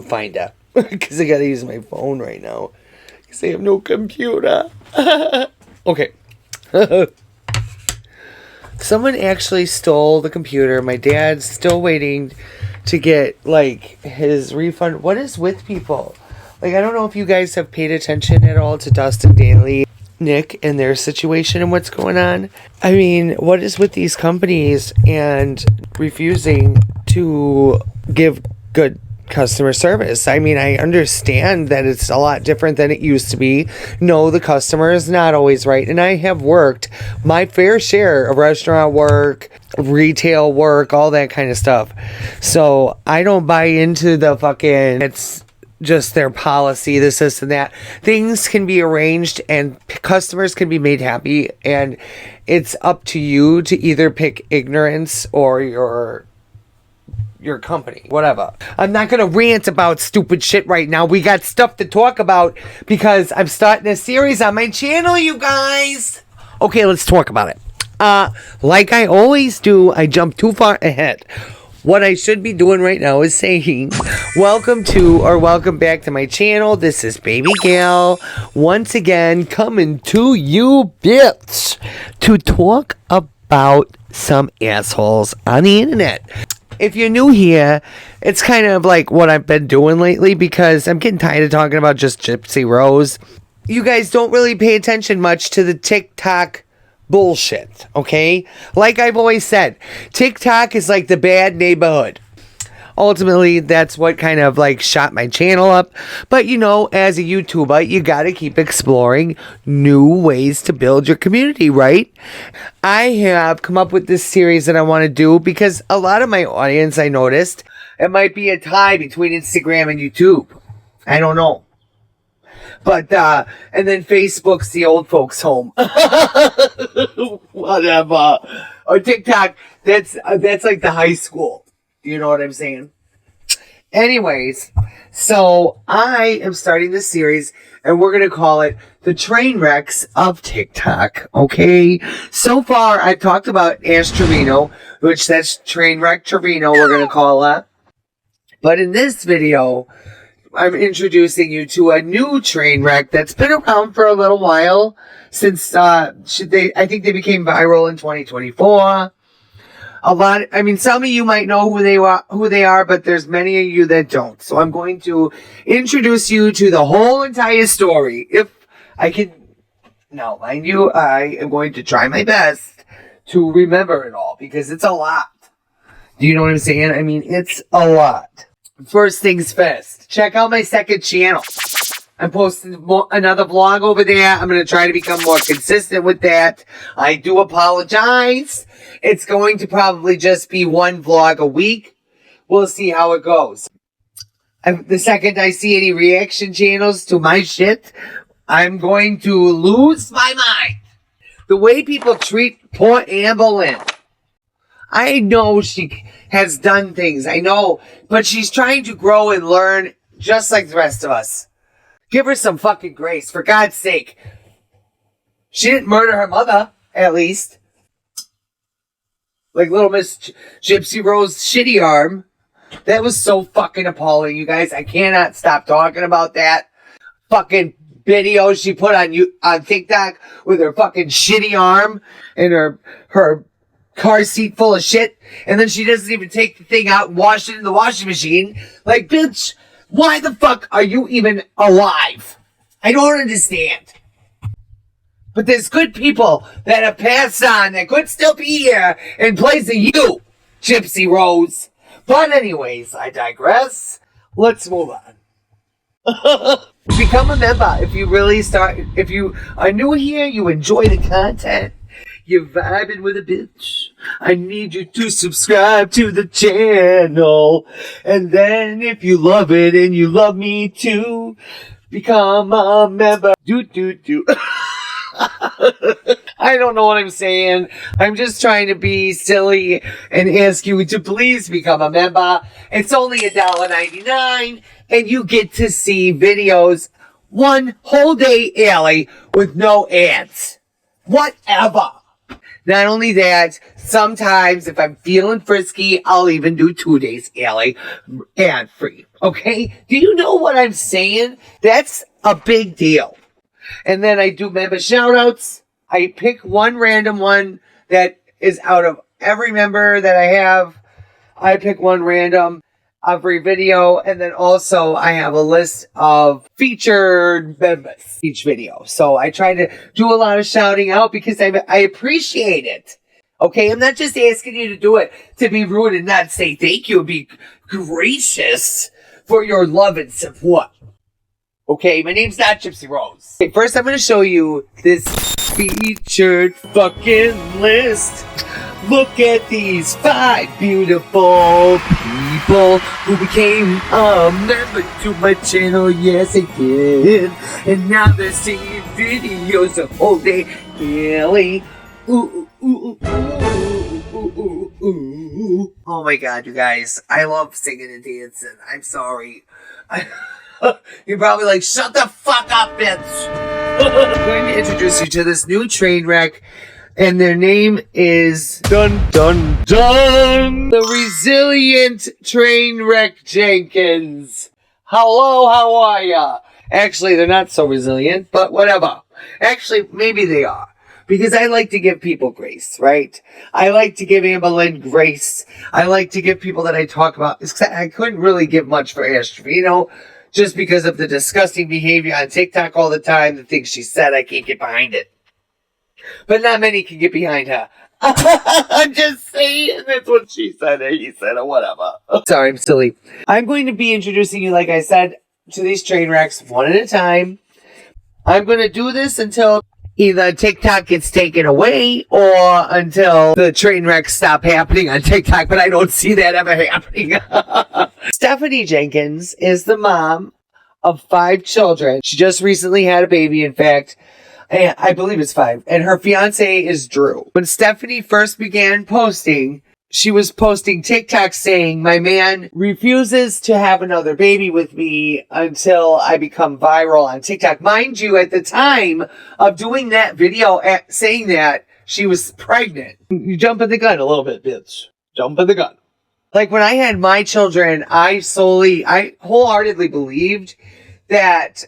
Find out. Because I gotta use my phone right now. Because I have no computer. Okay. Someone actually stole the computer. My dad's still waiting to get, like, his refund. What is with people? Like, I don't know if you guys have paid attention at all to Dustin Daly, Nick, and their situation and what's going on. I mean, what is with these companies and refusing to give good customer service? I mean, I understand that it's a lot different than it used to be. No, the customer is not always right. And I have worked my fair share of restaurant work, retail work, all that kind of stuff. So I don't buy into the fucking, it's just their policy, this and that. Things can be arranged and customers can be made happy. And it's up to you to either pick ignorance or your company, whatever. I'm not gonna rant about stupid shit right now. We got stuff to talk about because I'm starting a series on my channel, you guys. Okay, let's talk about it. Like I always do, I jump too far ahead. What I should be doing right now is saying welcome to or welcome back to my channel. This is Baby Gal once again coming to you bitch to talk about some assholes on the internet. If you're new here, it's kind of like what I've been doing lately because I'm getting tired of talking about just Gypsy Rose. You guys don't really pay attention much to the TikTok bullshit, okay? Like I've always said, TikTok is like the bad neighborhood. Ultimately, that's what kind of like shot my channel up. But you know, as a YouTuber, you gotta keep exploring new ways to build your community, right? I have come up with this series that I want to do because a lot of my audience, I noticed, it might be a tie between Instagram and YouTube. I don't know. But, and then Facebook's the old folks' home. Whatever. Or TikTok, that's like the high school. You know what I'm saying? Anyways, so I am starting this series and we're going to call it The Train Wrecks of TikTok. Okay? So far, I've talked about Ash Trevino, which that's Trainwreck Trevino, we're going to call that. But in this video, I'm introducing you to a new train wreck that's been around for a little while since, I think they became viral in 2024. Some of you might know who they are, but there's many of you that don't. So I'm going to introduce you to the whole entire story. If I can, now mind you, I am going to try my best to remember it all because it's a lot. Do you know what I'm saying? I mean, it's a lot. First things first, check out my second channel. I'm posting another vlog over there. I'm going to try to become more consistent with that. I do apologize. It's going to probably just be one vlog a week. We'll see how it goes. The second I see any reaction channels to my shit, I'm going to lose my mind. The way people treat poor Amber Lynn. I know she has done things. I know. But she's trying to grow and learn just like the rest of us. Give her some fucking grace, for God's sake. She didn't murder her mother, at least. Like little Miss Gypsy Rose shitty arm. That was so fucking appalling, you guys. I cannot stop talking about that fucking video she put on TikTok with her fucking shitty arm and her car seat full of shit. And then she doesn't even take the thing out and wash it in the washing machine. Like, bitch, why the fuck are you even alive? I don't understand. But there's good people that have passed on that could still be here in place of you, Gypsy Rose. But anyways, I digress. Let's move on. Become a member if you are new here, you enjoy the content, you're vibing with a bitch. I need you to subscribe to the channel. And then if you love it and you love me too, become a member. I don't know what I'm saying. I'm just trying to be silly and ask you to please become a member. It's only $1.99 and you get to see videos one whole day early with no ads. Whatever. Not only that, sometimes if I'm feeling frisky, I'll even do 2 days early ad free. Okay? Do you know what I'm saying? That's a big deal. And then I do member shout outs. I pick one random one that is out of every member that I have. I pick one random every video. And then also I have a list of featured members each video. So I try to do a lot of shouting out because I appreciate it. Okay, I'm not just asking you to do it to be rude and not say thank you. Be gracious for your love and support. Okay, my name's not Gypsy Rose. Okay, first I'm going to show you this featured fucking list. Look at these 5 beautiful people who became a member to my channel. Yes, I did. And now they're singing videos of all day Kelly. Ooh, ooh, ooh, ooh, ooh, ooh, ooh. Oh my god, you guys. I love singing and dancing. I'm sorry. You're probably like, shut the fuck up, bitch. I'm going to introduce you to this new train wreck. And their name is Dun Dun Dun, the resilient train wreck Jenkins. Hello, how are ya? Actually, they're not so resilient, but whatever. Actually, maybe they are. Because I like to give people grace, right? I like to give Amber Lynn grace. I like to give people that I talk about. I couldn't really give much for Ashley, you know, just because of the disgusting behavior on TikTok all the time, the things she said, I can't get behind it. But not many can get behind her. I'm just saying, that's what she said or he said or whatever. Sorry, I'm silly. I'm going to be introducing you, like I said, to these train wrecks one at a time. I'm going to do this until either TikTok gets taken away or until the train wrecks stop happening on TikTok, but I don't see that ever happening. Stephanie Jenkins is the mom of 5 children. She just recently had a baby, in fact. And I believe it's 5. And her fiance is Drew. When Stephanie first began posting, she was posting TikTok saying, my man refuses to have another baby with me until I become viral on TikTok. Mind you, at the time of doing that video, saying that, she was pregnant. You jumping the gun a little bit, bitch. Jumping the gun. Like when I had my children, I wholeheartedly believed that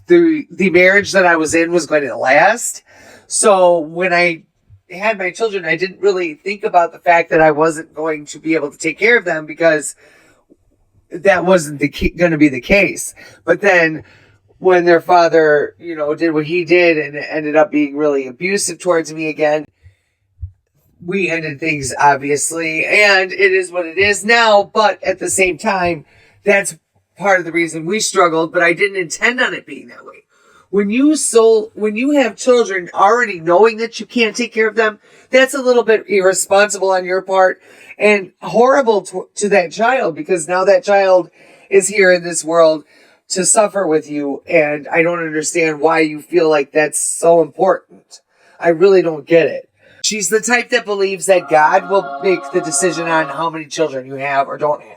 the marriage that I was in was going to last. So when I had my children, I didn't really think about the fact that I wasn't going to be able to take care of them because that wasn't going to be the case. But then when their father, you know, did what he did and it ended up being really abusive towards me again, we ended things, obviously. And it is what it is now. But at the same time, that's part of the reason we struggled, but I didn't intend on it being that way. When you have children already knowing that you can't take care of them, that's a little bit irresponsible on your part and horrible to that child, because now that child is here in this world to suffer with you, and I don't understand why you feel like that's so important. I really don't get it. She's the type that believes that God will make the decision on how many children you have or don't have.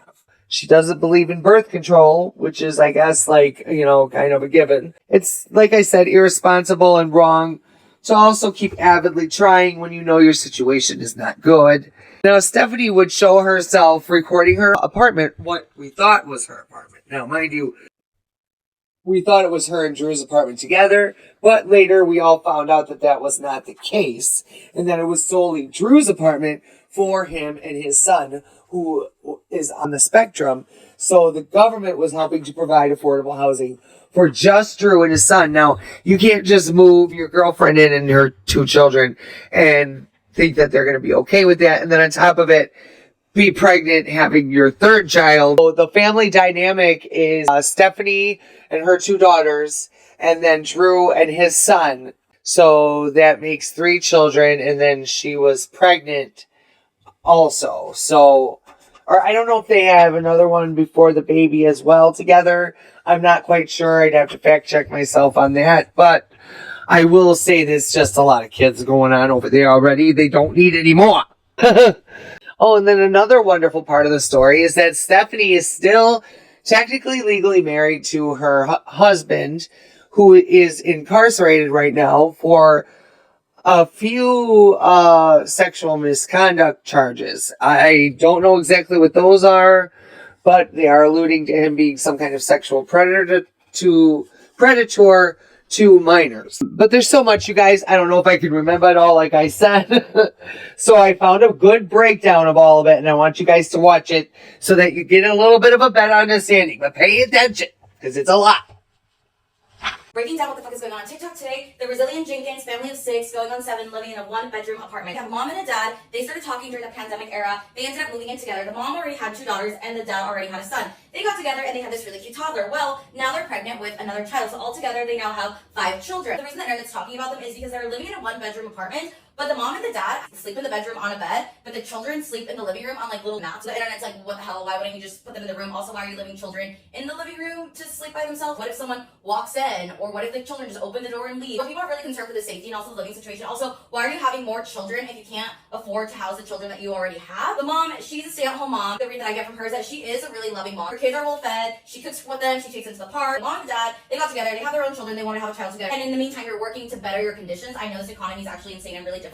She doesn't believe in birth control, which is, I guess, like, you know, kind of a given. It's, like I said, irresponsible and wrong to also keep avidly trying when you know your situation is not good. Now, Stephanie would show herself recording her apartment, what we thought was her apartment. Now, mind you, we thought it was her and Drew's apartment together, but later we all found out that that was not the case, and that it was solely Drew's apartment for him and his son, who is on the spectrum. So the government was helping to provide affordable housing for just Drew and his son. Now, you can't just move your girlfriend in and her 2 children and think that they're going to be okay with that. And then on top of it, be pregnant, having your 3rd child. So the family dynamic is Stephanie and her 2 daughters, and then Drew and his son. So that makes 3 children, and then she was pregnant also. So, or I don't know if they have another one before the baby as well together. I'm not quite sure. I'd have to fact check myself on that. But I will say there's just a lot of kids going on over there already. They don't need any more. Oh, and then another wonderful part of the story is that Stephanie is still technically legally married to her husband, who is incarcerated right now for a few sexual misconduct charges. I don't know exactly what those are, but they are alluding to him being some kind of sexual predator to minors. But there's so much, you guys, I don't know if I can remember it all, like I said. So I found a good breakdown of all of it, and I want you guys to watch it so that you get a little bit of a better understanding. But pay attention, because it's a lot. Breaking down what the fuck is going on TikTok today. The Brazilian Jenkins, family of 6, going on 7, living in a 1-bedroom apartment. They have a mom and a dad. They started talking during the pandemic era. They ended up moving in together. The mom already had 2 daughters, and the dad already had a son. They got together, and they had this really cute toddler. Well, now they're pregnant with another child. So altogether, they now have 5 children. The reason the internet's talking about them is because they're living in a 1-bedroom apartment, but the mom and the dad sleep in the bedroom on a bed, but the children sleep in the living room on like little mats. So the internet's like, what the hell? Why wouldn't you just put them in the room? Also, why are you leaving children in the living room to sleep by themselves? What if someone walks in? Or what if the children just open the door and leave? But people are really concerned for the safety and also the living situation. Also, why are you having more children if you can't afford to house the children that you already have? The mom, she's a stay-at-home mom. The read that I get from her is that she is a really loving mom. Her kids are well fed. She cooks with them. She takes them to the park. The mom and dad, they got together. They have their own children. They want to have a child together. And in the meantime, you're working to better your conditions. I know this economy is actually insane and really difficult.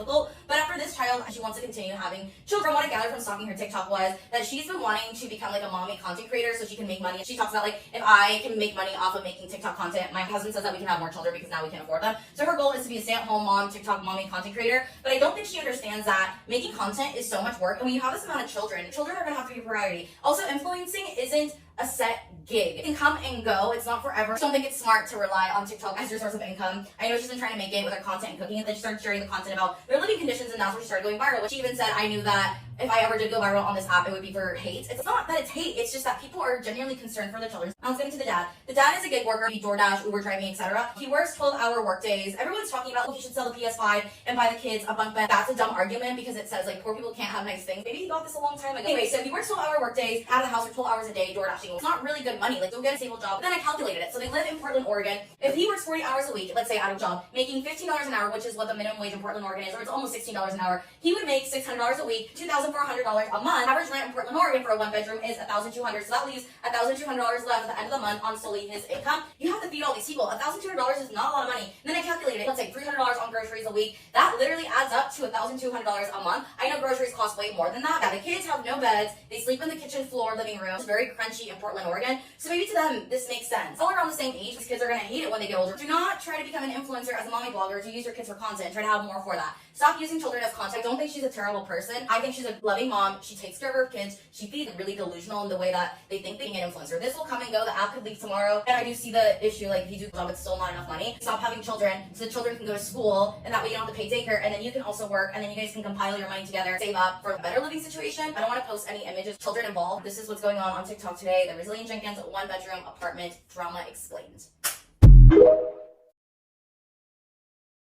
But after this child, she wants to continue having children. What I gathered from stalking her TikTok was that she's been wanting to become like a mommy content creator so she can make money. She talks about like, if I can make money off of making TikTok content, my husband says that we can have more children because now we can afford them. So her goal is to be a stay-at-home mom, TikTok mommy content creator. But I don't think she understands that making content is so much work. And when you have this amount of children are going to have to be a priority. Also, influencing isn't a set gig. It can come and go. It's not forever. I don't think it's smart to rely on TikTok as your source of income. I know she's been trying to make it with her content and cooking, and then she started sharing the content about their living conditions, and that's where she started going viral. She even said, I knew that if I ever did go viral on this app, it would be for hate. It's not that it's hate, it's just that people are genuinely concerned for their children. Now let's get into the dad. The dad is a gig worker, he DoorDash, Uber driving, etc. He works 12-hour work days. Everyone's talking about, oh, he should sell the PS5 and buy the kids a bunk bed. That's a dumb argument because it says like poor people can't have nice things. Maybe he got this a long time ago. Anyway, so he works 12-hour work days, out of the house for 12 hours a day, DoorDashing. It's not really good money. Like, don't get a stable job. But then I calculated it. So they live in Portland, Oregon. If he works 40 hours a week, let's say out of job, making $15 an hour, which is what the minimum wage in Portland, Oregon is, or it's almost $16 an hour, he would make $600 a week, $2,400 a month. Average rent in Portland, Oregon for a 1-bedroom is $1,200. So that leaves $1,200 left at the end of the month on solely his income. You have to feed all these people. $1,200 is not a lot of money. And then I calculated it. Let's say $300 on groceries a week. That literally adds up to $1,200 a month. I know groceries cost way more than that. Yeah, the kids have no beds. They sleep in the kitchen floor, living room. It's very crunchy in Portland, Oregon. So maybe to them, this makes sense. All around the same age, these kids are going to hate it when they get older. Do not try to become an influencer as a mommy blogger to use your kids for content. Try to have more for that. Stop using children as content. I don't think she's a terrible person. I think she's a loving mom. She takes care of her kids. She feeds really delusional in the way that they think they can get influencer. This will come and go. The app could leave tomorrow. And I do see the issue, like if you do a job, it's still not enough money. Stop having children so the children can go to school, and that way you don't have to pay daycare, and then you can also work, and then you guys can compile your money together, save up for a better living situation. I don't want to post any images of children involved. This is what's going on TikTok today. The Brazilian Jenkins 1-bedroom apartment drama explained.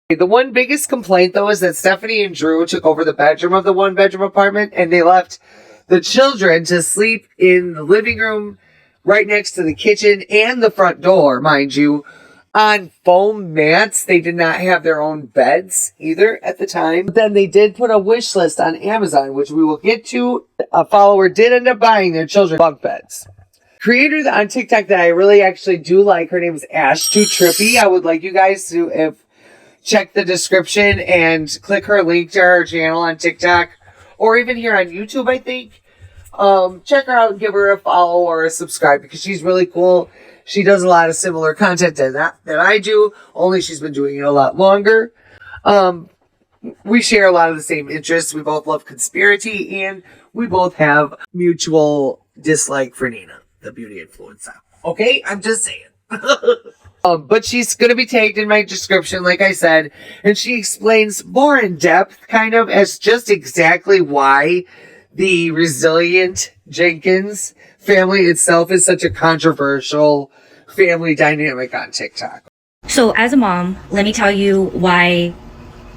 The one biggest complaint, though, is that Stephanie and Drew took over the bedroom of the 1-bedroom apartment, and they left the children to sleep in the living room right next to the kitchen and the front door, mind you, on foam mats. They did not have their own beds either at the time. But then they did put a wish list on Amazon, which we will get to. A follower did end up buying their children bunk beds. Creator on TikTok that I really actually do like, her name is Ash Too Trippy. I would like you guys to check the description and click her link to her channel on TikTok, or even here on YouTube, I think. Check her out and give her a follow or a subscribe because she's really cool. She does a lot of similar content to that I do, only she's been doing it a lot longer. We share a lot of the same interests. We both love Conspiratea, and we both have mutual dislike for Nina, the beauty influencer. Okay? I'm just saying. But she's going to be tagged in my description, like I said, and she explains more in depth, kind of, as just exactly why the resilient Jenkins family itself is such a controversial family dynamic on TikTok. So as a mom, let me tell you why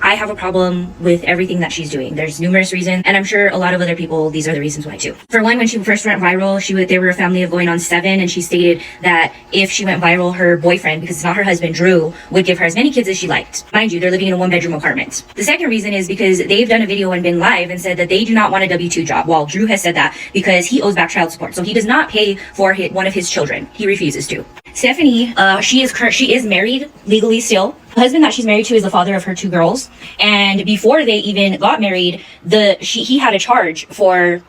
I have a problem with everything that she's doing. There's numerous reasons, and I'm sure a lot of other people, these are the reasons why too. For one, when she first went viral, they were a family of going on 7, and she stated that if she went viral, her boyfriend, because it's not her husband, Drew, would give her as many kids as she liked. Mind you, they're living in a 1-bedroom apartment. The second reason is because they've done a video and been live and said that they do not want a W-2 job. Well, Drew has said that because he owes back child support, so he does not pay for one of his children. He refuses to. Stephanie, she is married legally still. The husband that she's married to is the father of her 2 girls, and before they even got married, he had a charge for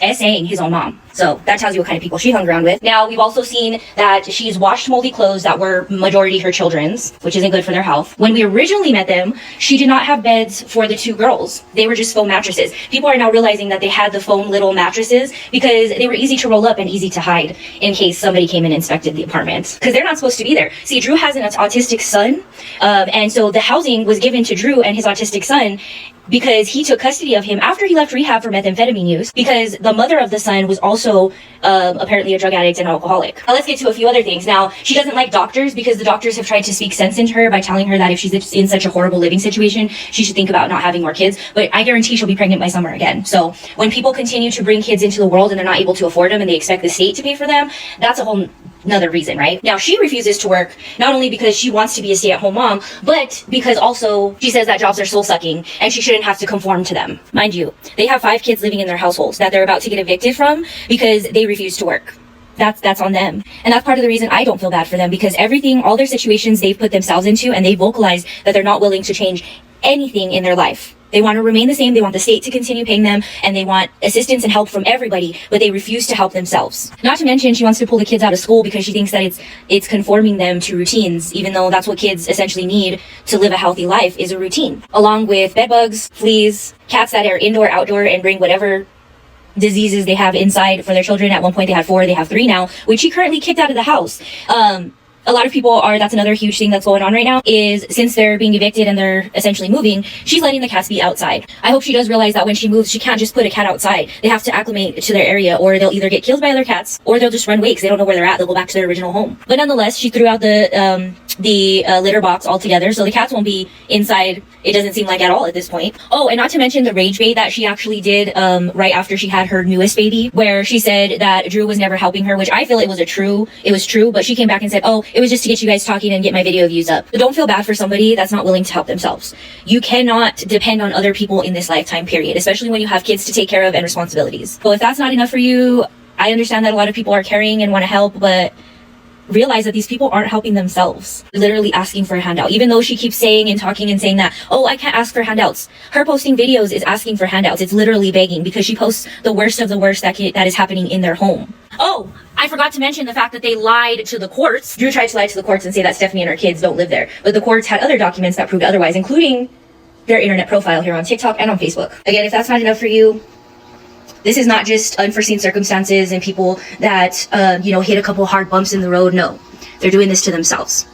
essaying his own mom. So that tells you what kind of people she hung around with. Now, we've also seen that she's washed moldy clothes that were majority her children's, which isn't good for their health. When we originally met them, she did not have beds for the 2 girls. They were just foam mattresses. People are now realizing that they had the foam little mattresses because they were easy to roll up and easy to hide in case somebody came and inspected the apartment. Because they're not supposed to be there. See, Drew has an autistic son, and so the housing was given to Drew and his autistic son because he took custody of him after he left rehab for methamphetamine use, because the mother of the son was also apparently a drug addict and alcoholic. Now let's get to a few other things. Now, she doesn't like doctors because the doctors have tried to speak sense into her by telling her that if she's in such a horrible living situation, she should think about not having more kids. But I guarantee she'll be pregnant by summer again. So when people continue to bring kids into the world and they're not able to afford them and they expect the state to pay for them, that's a whole another reason, right? Now, she refuses to work, not only because she wants to be a stay-at-home mom, but because also she says that jobs are soul-sucking and she shouldn't have to conform to them. Mind you, they have 5 kids living in their households that they're about to get evicted from because they refuse to work. That's on them. And that's part of the reason I don't feel bad for them, because all their situations they've put themselves into, and they vocalize that they're not willing to change anything in their life. They want to remain the same. They want the state to continue paying them, and they want assistance and help from everybody, but they refuse to help themselves. Not to mention, she wants to pull the kids out of school because she thinks that it's conforming them to routines, even though that's what kids essentially need to live a healthy life, is a routine. Along with bed bugs, fleas, cats that are indoor, outdoor, and bring whatever diseases they have inside for their children. At one point they had 4, they have 3 now, which she currently kicked out of the house. A lot of people that's another huge thing that's going on right now, is since they're being evicted and they're essentially moving, she's letting the cats be outside. I hope she does realize that when she moves, she can't just put a cat outside. They have to acclimate to their area, or they'll either get killed by other cats, or they'll just run away because they don't know where they're at. They'll go back to their original home. But nonetheless, she threw out the litter box altogether, so the cats won't be inside, it doesn't seem like, at all at this point. Oh, and not to mention the rage bait that she actually did right after she had her newest baby, where she said that Drew was never helping her, which I feel it was true, but she came back and said, oh, it was just to get you guys talking and get my video views up. But don't feel bad for somebody that's not willing to help themselves. You cannot depend on other people in this lifetime, period, especially when you have kids to take care of and responsibilities. So if that's not enough for you, I understand that a lot of people are caring and want to help, but realize that these people aren't helping themselves. Literally asking for a handout. Even though she keeps saying and talking and saying that, oh, I can't ask for handouts. Her posting videos is asking for handouts. It's literally begging, because she posts the worst of the worst that is happening in their home. Oh, I forgot to mention the fact that they lied to the courts. Drew tried to lie to the courts and say that Stephanie and her kids don't live there. But the courts had other documents that proved otherwise, including their internet profile here on TikTok and on Facebook. Again, if that's not enough for you, this is not just unforeseen circumstances and people that, hit a couple hard bumps in the road. No, they're doing this to themselves.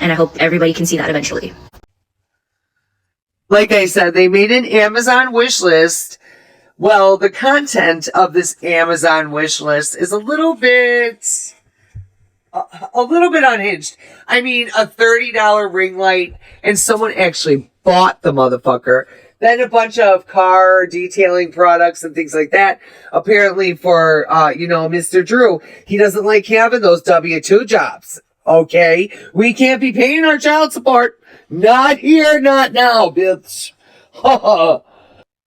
And I hope everybody can see that eventually. Like I said, they made an Amazon wish list. Well, the content of this Amazon wish list is a little bit unhinged. I mean, a $30 ring light, and someone actually bought the motherfucker. Then a bunch of car detailing products and things like that. Apparently for, Mr. Drew, he doesn't like having those W-2 jobs. Okay? We can't be paying our child support. Not here, not now, bitch.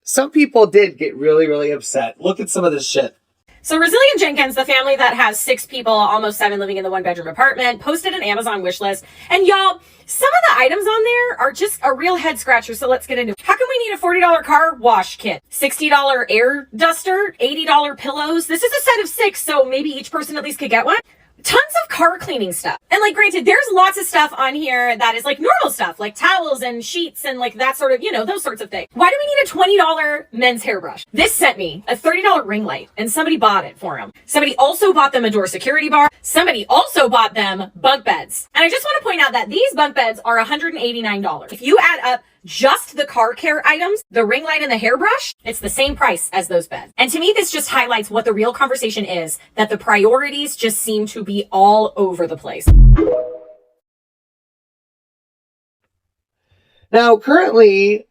Some people did get really, really upset. Look at some of this shit. So Resilient Jenkins, the family that has 6 people, almost 7 living in the 1-bedroom apartment, posted an Amazon wish list. And y'all, some of the items on there are just a real head scratcher. So let's get into it. How can we need a $40 car wash kit, $60 air duster, $80 pillows? This is a set of 6, so maybe each person at least could get one. Tons of car cleaning stuff. And granted, there's lots of stuff on here that is normal stuff, like towels and sheets and that sort of, those sorts of things. Why do we need a $20 men's hairbrush? This sent me a $30 ring light, and somebody bought it for him. Somebody also bought them a door security bar. Somebody also bought them bunk beds. And I just want to point out that these bunk beds are $189. If you add up just the car care items, the ring light and the hairbrush, it's the same price as those beds. And to me, this just highlights what the real conversation is, that the priorities just seem to be all over the place. Now, currently,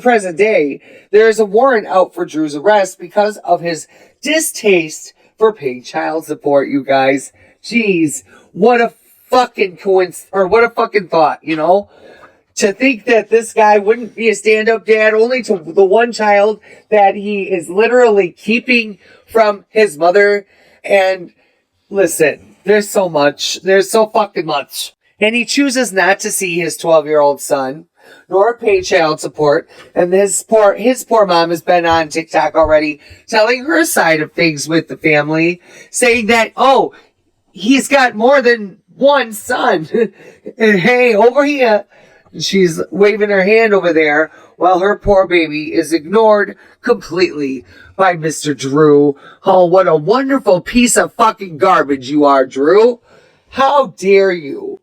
present day, there is a warrant out for Drew's arrest because of his distaste for paying child support, you guys. Jeez, what a fucking coincidence, or what a fucking thought, To think that this guy wouldn't be a stand-up dad only to the one child that he is literally keeping from his mother. And listen, there's so fucking much. And he chooses not to see his 12-year-old son. nor pay child support. And his poor mom has been on TikTok already telling her side of things with the family, saying that, oh, he's got more than one son. And hey, over here, she's waving her hand over there while her poor baby is ignored completely by Mr. Drew. Oh, what a wonderful piece of fucking garbage you are, Drew. How dare you?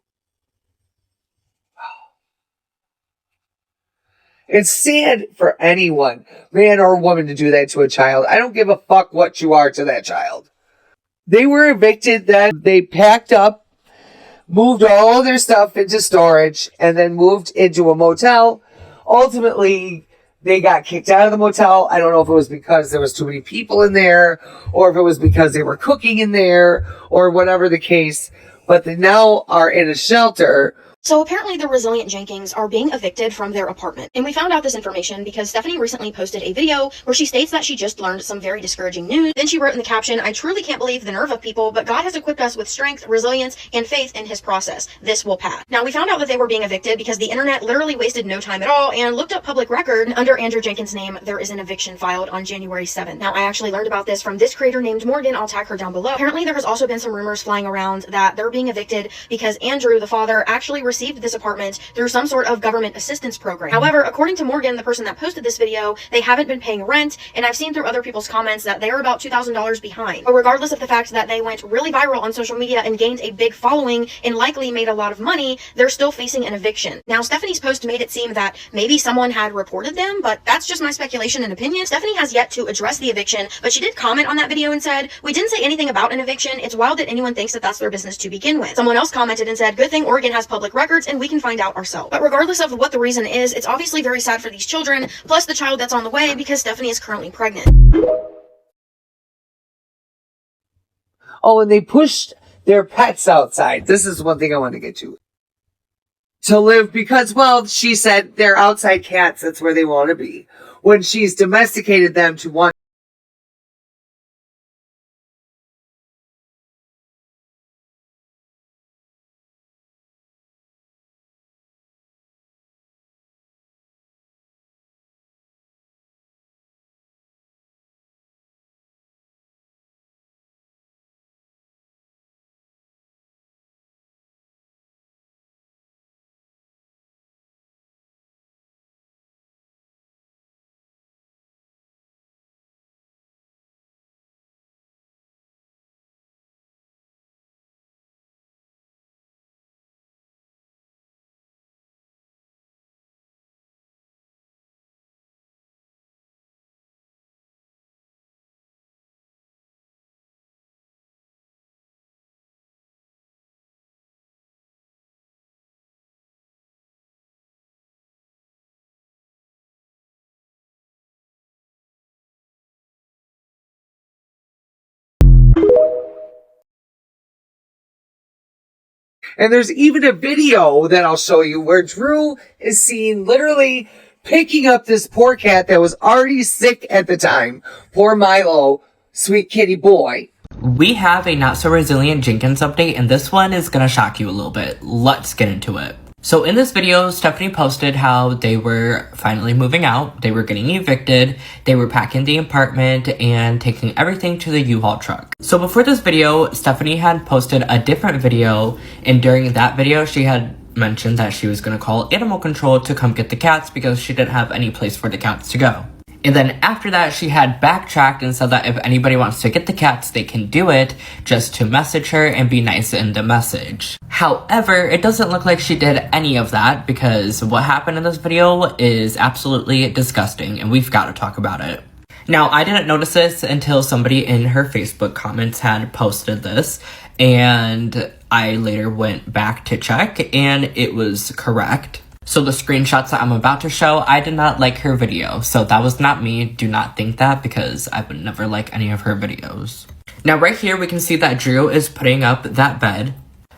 It's sad for anyone, man or woman, to do that to a child. I don't give a fuck what you are to that child. They were evicted, then they packed up, moved all of their stuff into storage, and then moved into a motel. Ultimately, they got kicked out of the motel. I don't know if it was because there was too many people in there, or if it was because they were cooking in there, or whatever the case. But they now are in a shelter. So apparently the resilient Jenkins are being evicted from their apartment. And we found out this information because Stephanie recently posted a video where she states that she just learned some very discouraging news. Then she wrote in the caption, "I truly can't believe the nerve of people, but God has equipped us with strength, resilience, and faith in his process. This will pass." Now we found out that they were being evicted because the internet literally wasted no time at all and looked up public record. And under Andrew Jenkins' name, there is an eviction filed on January 7th. Now I actually learned about this from this creator named Morgan. I'll tag her down below. Apparently there has also been some rumors flying around that they're being evicted because Andrew, the father, actually received this apartment through some sort of government assistance program. However, according to Morgan, the person that posted this video, they haven't been paying rent, and I've seen through other people's comments that they are about $2,000 behind. But regardless of the fact that they went really viral on social media and gained a big following and likely made a lot of money, they're still facing an eviction. Now, Stephanie's post made it seem that maybe someone had reported them, but that's just my speculation and opinion. Stephanie has yet to address the eviction, but she did comment on that video and said, "We didn't say anything about an eviction. It's wild that anyone thinks that that's their business to begin with." Someone else commented and said, "Good thing Oregon has public records and we can find out ourselves." But regardless of what the reason is, it's obviously very sad for these children, plus the child that's on the way because Stephanie is currently pregnant. Oh, and they pushed their pets outside. This is one thing I want to get to live because, well, she said they're outside cats. That's where they want to be. When she's domesticated them to want. And there's even a video that I'll show you where Drew is seen literally picking up this poor cat that was already sick at the time. Poor Milo, sweet kitty boy. We have a not so resilient Jenkins update, and this one is gonna shock you a little bit. Let's get into it. So in this video, Stephanie posted how they were finally moving out, they were getting evicted, they were packing the apartment, and taking everything to the U-Haul truck. So before this video, Stephanie had posted a different video, and during that video, she had mentioned that she was gonna call animal control to come get the cats because she didn't have any place for the cats to go. And then after that, she had backtracked and said that if anybody wants to get the cats, they can do it, just to message her and be nice in the message. However, it doesn't look like she did any of that because what happened in this video is absolutely disgusting and we've got to talk about it. Now, I didn't notice this until somebody in her Facebook comments had posted this, and I later went back to check and it was correct. So the screenshots that I'm about to show, I did not like her video. So that was not me. Do not think that because I would never like any of her videos. Now right here, we can see that Drew is putting up that bed.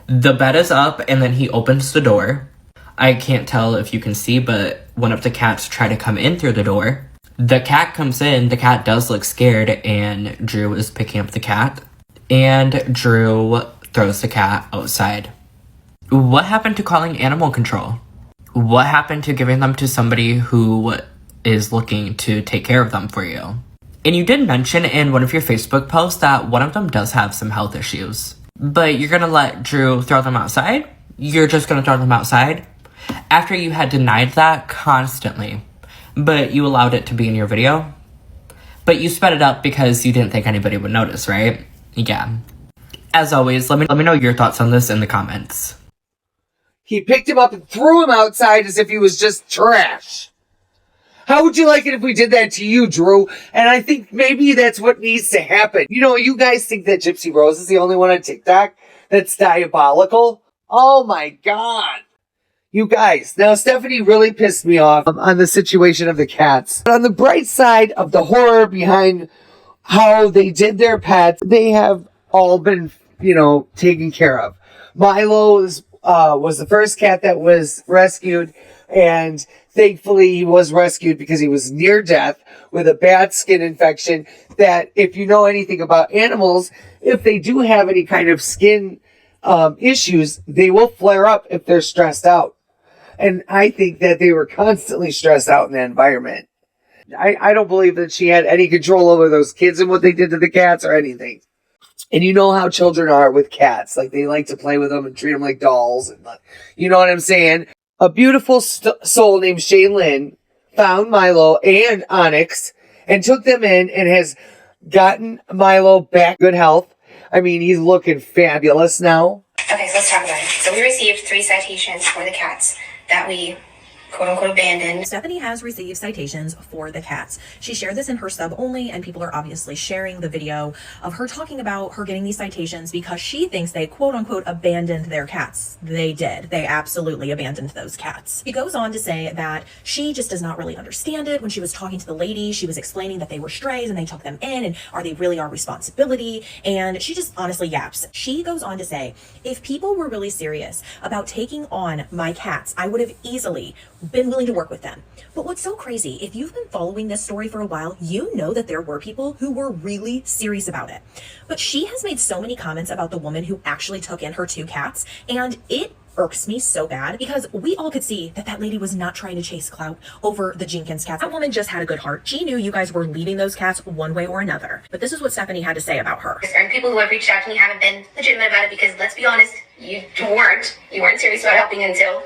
The bed is up and then he opens the door. I can't tell if you can see, but one of the cats try to come in through the door. The cat comes in, the cat does look scared, and Drew is picking up the cat. And Drew throws the cat outside. What happened to calling animal control? What happened to giving them to somebody who is looking to take care of them for you? And you did mention in one of your Facebook posts that one of them does have some health issues. But you're gonna let Drew throw them outside? You're just gonna throw them outside? After you had denied that constantly, but you allowed it to be in your video? But you sped it up because you didn't think anybody would notice, right? Yeah. As always, let me know your thoughts on this in the comments. He picked him up and threw him outside as if he was just trash. How would you like it if we did that to you, Drew? And I think maybe that's what needs to happen. You know, you guys think that Gypsy Rose is the only one on TikTok that's diabolical? Oh my God. You guys, now Stephanie really pissed me off on the situation of the cats. But on the bright side of the horror behind how they did their pets, they have all been, taken care of. Milo was the first cat that was rescued, and thankfully he was rescued because he was near death with a bad skin infection that, if you know anything about animals, if they do have any kind of skin issues, they will flare up if they're stressed out. And I think that they were constantly stressed out in that environment. I don't believe that she had any control over those kids and what they did to the cats or anything. And you know how children are with cats. Like, they like to play with them and treat them like dolls. And you know what I'm saying? A beautiful soul named Shaylin found Milo and Onyx and took them in and has gotten Milo back good health. I mean, he's looking fabulous now. Okay, so let's talk about it. So we received 3 citations for the cats that we quote-unquote abandoned. Stephanie has received citations for the cats. She shared this in her sub only, and people are obviously sharing the video of her talking about her getting these citations because she thinks they quote-unquote abandoned their cats. They did. They absolutely abandoned those cats. She goes on to say that she just does not really understand it. When she was talking to the lady, she was explaining that they were strays and they took them in, and are they really our responsibility? And she just honestly yaps. She goes on to say, if people were really serious about taking on my cats, I would have easily been willing to work with them. But what's so crazy, if you've been following this story for a while, you know that there were people who were really serious about it. But she has made so many comments about the woman who actually took in her 2 cats, and it irks me so bad because we all could see that that lady was not trying to chase clout over the Jenkins cats. That woman just had a good heart. She knew you guys were leaving those cats one way or another. But this is what Stephanie had to say about her. Certain people who have reached out to me haven't been legitimate about it because, let's be honest, you weren't serious about helping until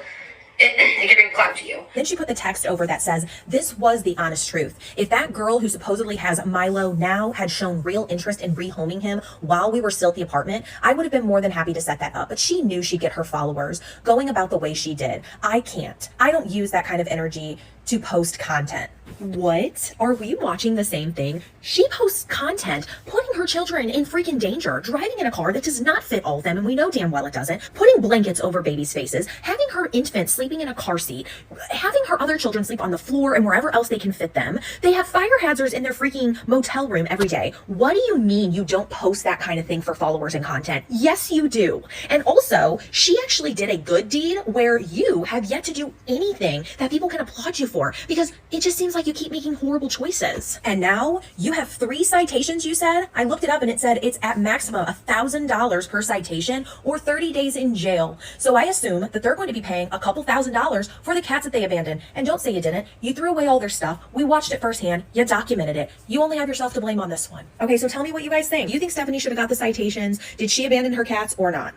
it could bring clout to you. Then she put the text over that says, this was the honest truth. If that girl who supposedly has Milo now had shown real interest in rehoming him while we were still at the apartment, I would have been more than happy to set that up. But she knew she'd get her followers going about the way she did. I can't. I don't use that kind of energy to post content. What? Are we watching the same thing? She posts content putting her children in freaking danger, driving in a car that does not fit all of them, and we know damn well it doesn't, putting blankets over babies' faces, having her infant sleeping in a car seat, having her other children sleep on the floor and wherever else they can fit them. They have fire hazards in their freaking motel room every day. What do you mean you don't post that kind of thing for followers and content? Yes, you do. And also, she actually did a good deed where you have yet to do anything that people can applaud you for, because it just seems like you keep making horrible choices. And now you have 3 citations, you said? I looked it up and it said it's at maximum $1,000 per citation or 30 days in jail. So I assume that they're going to be paying a couple $1,000s for the cats that they abandoned. And don't say you didn't. You threw away all their stuff. We watched it firsthand. You documented it. You only have yourself to blame on this one. Okay, so tell me what you guys think. Do you think Stephanie should have got the citations? Did she abandon her cats or not?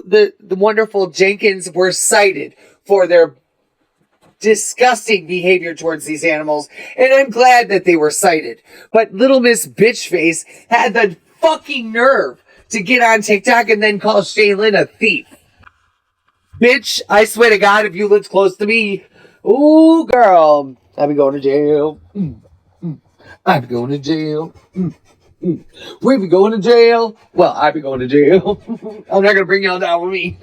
The wonderful Jenkins were cited for their disgusting behavior towards these animals, and I'm glad that they were cited. But little Miss Bitchface had the fucking nerve to get on TikTok and then call Shaylin a thief. Bitch, I swear to God, if you lived close to me, ooh, girl, I'd be going to jail. I'd be going to jail. We'd be going to jail. Well, I'd be going to jail. I'm not going to bring y'all down with me.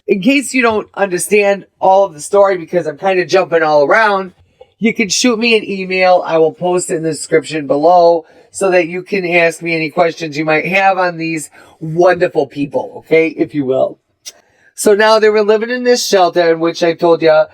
In case you don't understand all of the story, because I'm kind of jumping all around, you can shoot me an email. I will post it in the description below so that you can ask me any questions you might have on these wonderful people, okay, if you will. So now they were living in this shelter, in which I told you,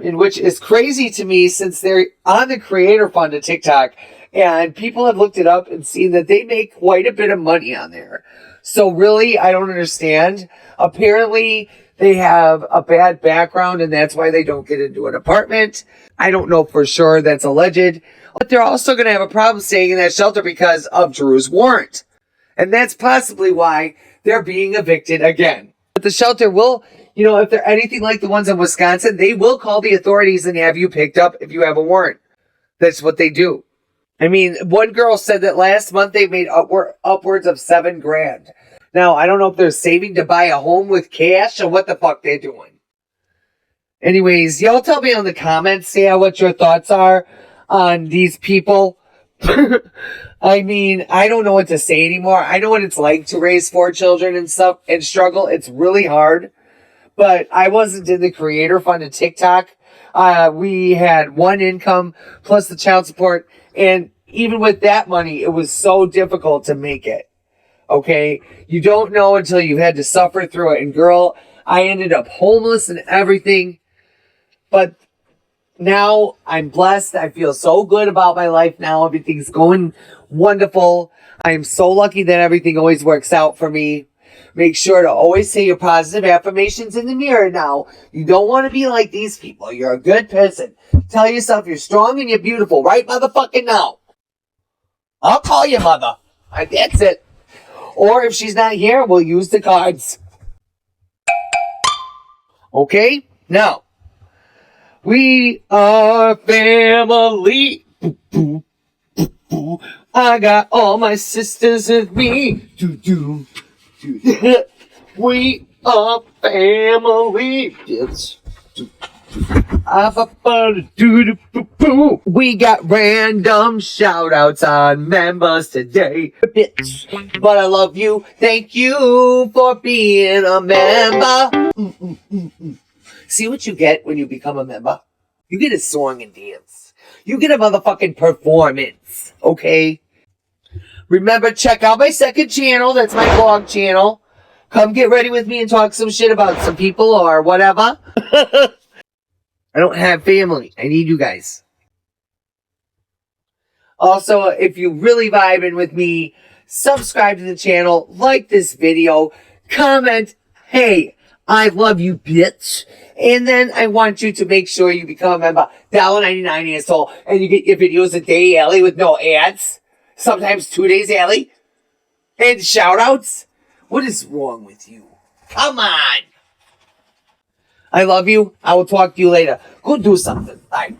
in which is crazy to me since they're on the creator fund of TikTok, and people have looked it up and seen that they make quite a bit of money on there. So really, I don't understand. Apparently, they have a bad background and that's why they don't get into an apartment. I don't know for sure, that's alleged. But they're also going to have a problem staying in that shelter because of Drew's warrant. And that's possibly why they're being evicted again. But the shelter will, you know, if they're anything like the ones in Wisconsin, they will call the authorities and have you picked up if you have a warrant. That's what they do. I mean, one girl said that last month they made upwards of $7,000. Now, I don't know if they're saving to buy a home with cash or what the fuck they're doing. Anyways, y'all tell me in the comments, yeah, what your thoughts are on these people. I mean, I don't know what to say anymore. I know what it's like to raise 4 children and stuff and struggle. It's really hard. But I wasn't in the creator fund of TikTok. We had one income plus the child support. And even with that money, it was so difficult to make it. Okay? You don't know until you've had to suffer through it. And girl, I ended up homeless and everything. But now I'm blessed. I feel so good about my life now. Everything's going wonderful. I am so lucky that everything always works out for me. Make sure to always say your positive affirmations in the mirror now. You don't want to be like these people. You're a good person. Tell yourself you're strong and you're beautiful right motherfucking now. I'll call your mother. That's it. Or if she's not here, we'll use the cards. Okay? Now, we are family. I got all my sisters with me. We are family. We got random shout outs on members today. Bitch. But I love you. Thank you for being a member. See what you get when you become a member? You get a song and dance. You get a motherfucking performance. Okay? Remember, check out my second channel. That's my vlog channel. Come get ready with me and talk some shit about some people or whatever. I don't have family. I need you guys. Also, if you really vibing with me, subscribe to the channel, like this video, comment, hey, I love you, bitch. And then I want you to make sure you become a member. $1.99 asshole. And you get your videos a day early with no ads. Sometimes 2 days early. And shout outs. What is wrong with you? Come on. I love you. I will talk to you later. Go do something. Bye.